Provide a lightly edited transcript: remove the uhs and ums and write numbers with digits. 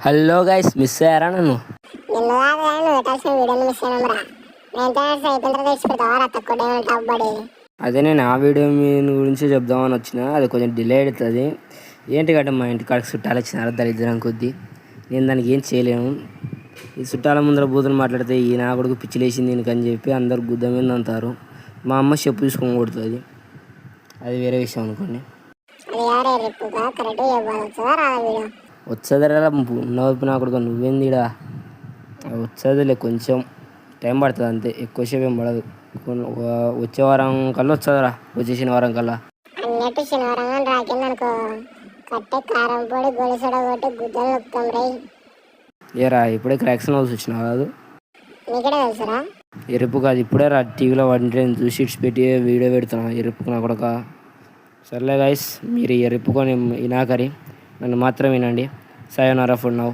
Hello guys, miss అయ్యారా నన్ను? నిన్ను కాదు కానీ నువ్వు పెట్టాల్సిన వీడియోని మిస్ అయినాంరా. మెయింటెనెన్స్ అయిపోయిన తర్వాత తెచ్చిపెడతావా తక్కువ డైమండ్ టాప్ పడి. అదే నేను ఆ వీడియో మీ గురించి చెప్దామని వచ్చిన, అది కొంచెం డిలే అవుతుంది. ఏంటికంటే మా ఇంటి కాడికి చుట్టాలు వచ్చినారు దరిద్రం కొద్దీ. నేను దానికి ఏం చేయలేను. ఈ చుట్టాల ముందర బూతులు మాట్లాడితే ఈ నా కొడుకు పిచ్చిలేసింది దీనికని చెప్పి అందరు గుద్ద మీద అంటారు. మా అమ్మ చెప్పు తీసుకొని కొడుతుంది. అది వేరే విషయం అనుకోండి. వచ్చేదరా నవ్వు నా కొడుకు, నువ్వేందిడా? వచ్చేదిలే, కొంచెం టైం పడుతుంది అంతే, ఎక్కువసేపు ఏం పడదు. వచ్చే వారం కల్లా వచ్చేదరా, వచ్చేసిన వారం కల్లా. అన్నట్టు శనివారం రాకిందనుకో కట్టే కారం పొడి గొలి సోడా కొట్టి గుద్దలు నొక్కుతాం రై. ఏరా ఇప్పుడే క్రాక్స్ హౌస్ వచ్చినా కాదు? నీకడే తెలుసురా? ఎరుపు కాదు, ఇప్పుడే రా టీవీలో వంటి చూసి ఇట్స్ పెట్టి వీడియో పెడుతున్నా. ఎరుపుకు నా కొడక. సర్లే గైస్, మీరు ఎరుపుకొని వినాకరి నన్ను మాత్రం వినండి. సయోనారా ఫర్ నౌ.